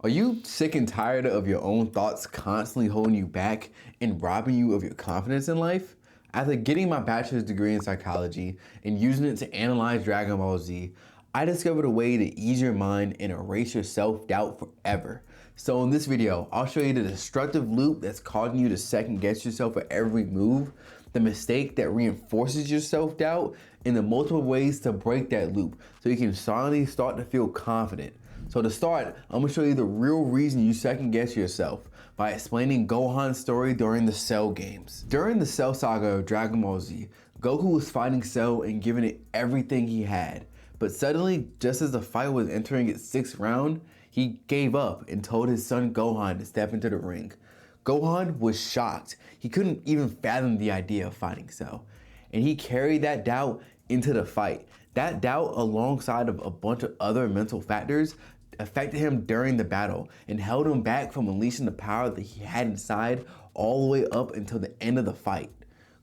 Are you sick and tired of your own thoughts constantly holding you back and robbing you of your confidence in life? After getting my bachelor's degree in psychology and using it to analyze Dragon Ball Z, I discovered a way to ease your mind and erase your self-doubt forever. So in this video, I'll show you the destructive loop that's causing you to second guess yourself at every move, the mistake that reinforces your self-doubt, and the multiple ways to break that loop so you can finally start to feel confident. So to start, I'm gonna show you the real reason you second guess yourself by explaining Gohan's story during the Cell games. During the Cell saga of Dragon Ball Z, Goku was fighting Cell and giving it everything he had. But suddenly, just as the fight was entering its 6th round, he gave up and told his son Gohan to step into the ring. Gohan was shocked. He couldn't even fathom the idea of fighting Cell. And he carried that doubt into the fight. That doubt, alongside of a bunch of other mental factors, affected him during the battle and held him back from unleashing the power that he had inside all the way up until the end of the fight.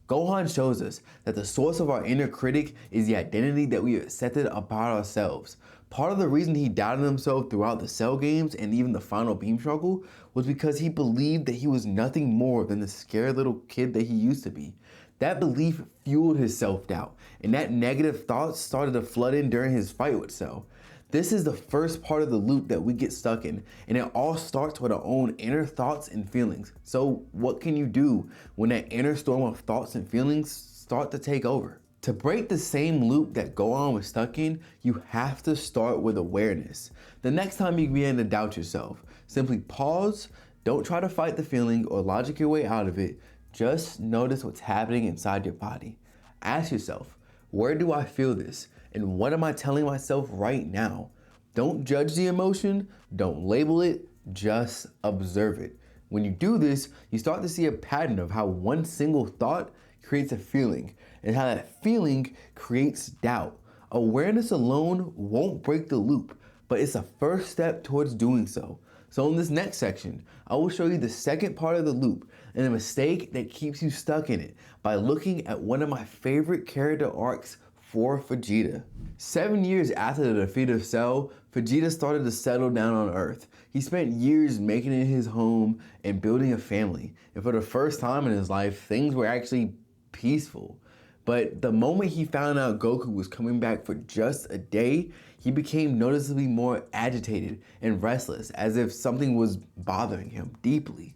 Gohan shows us that the source of our inner critic is the identity that we accepted about ourselves. Part of the reason he doubted himself throughout the Cell games and even the final beam struggle was because he believed that he was nothing more than the scared little kid that he used to be. That belief fueled his self-doubt, and that negative thoughts started to flood in during his fight with Cell. This is the first part of the loop that we get stuck in, and it all starts with our own inner thoughts and feelings. So what can you do when that inner storm of thoughts and feelings start to take over? To break the same loop that Gohan was stuck in, you have to start with awareness. The next time you begin to doubt yourself, simply pause, don't try to fight the feeling or logic your way out of it, just notice what's happening inside your body. Ask yourself, where do I feel this? And what am I telling myself right now? Don't judge the emotion, don't label it, just observe it. When you do this, you start to see a pattern of how one single thought creates a feeling, and how that feeling creates doubt. Awareness alone won't break the loop, but it's a first step towards doing so. So in this next section, I will show you the second part of the loop and the mistake that keeps you stuck in it by looking at one of my favorite character arcs for Vegeta. 7 years after the defeat of Cell, Vegeta started to settle down on Earth. He spent years making it his home and building a family. And for the first time in his life, things were actually peaceful. But the moment he found out Goku was coming back for just a day, he became noticeably more agitated and restless, as if something was bothering him deeply.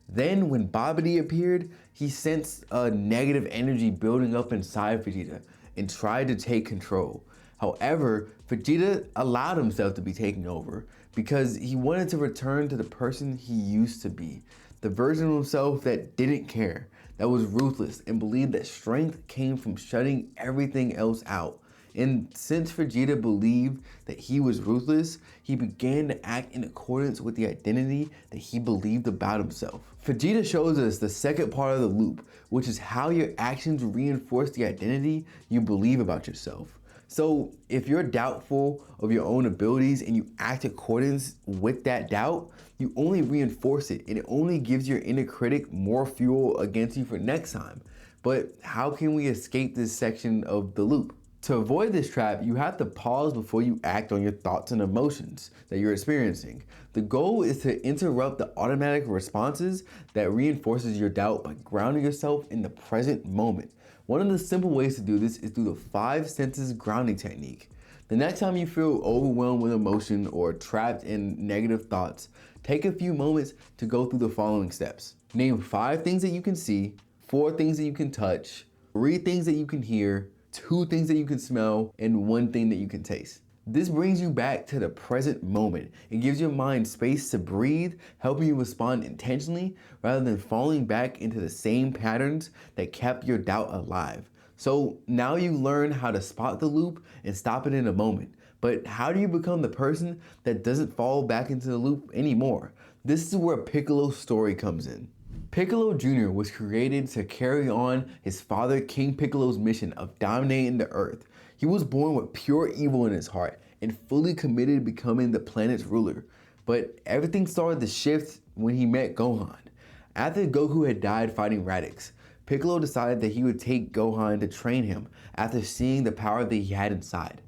Then when Babidi appeared, he sensed a negative energy building up inside Vegeta and tried to take control. However, Vegeta allowed himself to be taken over because he wanted to return to the person he used to be, the version of himself that didn't care, that was ruthless and believed that strength came from shutting everything else out. And since Vegeta believed that he was ruthless, he began to act in accordance with the identity that he believed about himself. Vegeta shows us the second part of the loop, which is how your actions reinforce the identity you believe about yourself. So if you're doubtful of your own abilities and you act in accordance with that doubt, you only reinforce it, and it only gives your inner critic more fuel against you for next time. But how can we escape this section of the loop? To avoid this trap, you have to pause before you act on your thoughts and emotions that you're experiencing. The goal is to interrupt the automatic responses that reinforces your doubt by grounding yourself in the present moment. One of the simple ways to do this is through the 5 senses grounding technique. The next time you feel overwhelmed with emotion or trapped in negative thoughts, take a few moments to go through the following steps. Name 5 things that you can see, 4 things that you can touch, 3 things that you can hear, 2 things that you can smell, and 1 thing that you can taste. This brings you back to the present moment. It gives your mind space to breathe, helping you respond intentionally rather than falling back into the same patterns that kept your doubt alive. So now you learn how to spot the loop and stop it in a moment. But how do you become the person that doesn't fall back into the loop anymore? This is where Piccolo's story comes in. Piccolo Jr. was created to carry on his father King Piccolo's mission of dominating the earth. He was born with pure evil in his heart and fully committed to becoming the planet's ruler. But everything started to shift when he met Gohan. After Goku had died fighting Raditz, Piccolo decided that he would take Gohan to train him after seeing the power that he had inside.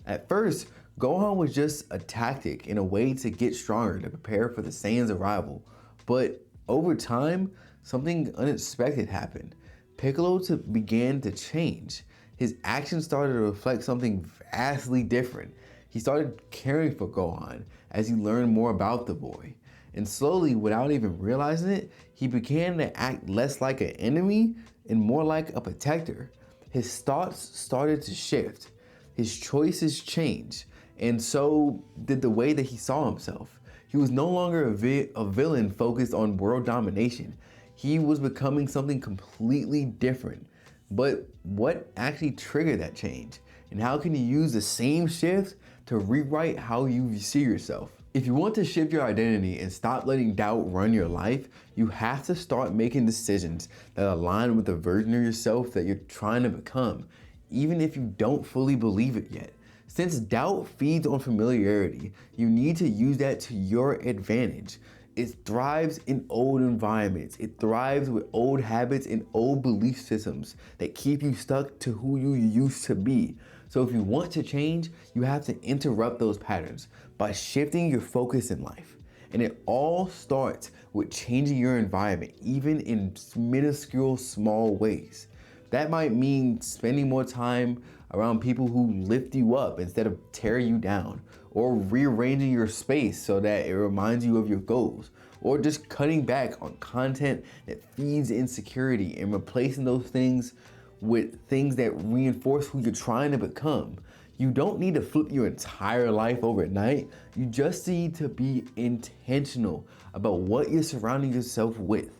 At first, Gohan was just a tactic in a way to get stronger to prepare for the Saiyans' arrival. But over time, something unexpected happened. Began to change. His actions started to reflect something vastly different. He started caring for Gohan as he learned more about the boy. And slowly, without even realizing it, he began to act less like an enemy and more like a protector. His thoughts started to shift. His choices changed. And so did the way that he saw himself. He was no longer a villain focused on world domination. He was becoming something completely different. But what actually triggered that change? And how can you use the same shift to rewrite how you see yourself? If you want to shift your identity and stop letting doubt run your life, you have to start making decisions that align with the version of yourself that you're trying to become, even if you don't fully believe it yet. Since doubt feeds on familiarity, you need to use that to your advantage. It thrives in old environments. It thrives with old habits and old belief systems that keep you stuck to who you used to be. So if you want to change, you have to interrupt those patterns by shifting your focus in life. And it all starts with changing your environment, even in minuscule, small ways. That might mean spending more time around people who lift you up instead of tear you down, or rearranging your space so that it reminds you of your goals, or just cutting back on content that feeds insecurity and replacing those things with things that reinforce who you're trying to become. You don't need to flip your entire life overnight. You just need to be intentional about what you're surrounding yourself with.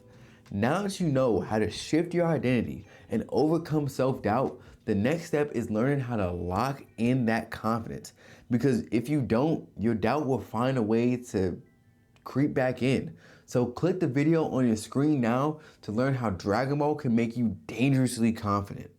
Now that you know how to shift your identity and overcome self-doubt, the next step is learning how to lock in that confidence. Because if you don't, your doubt will find a way to creep back in. So click the video on your screen now to learn how Dragon Ball can make you dangerously confident.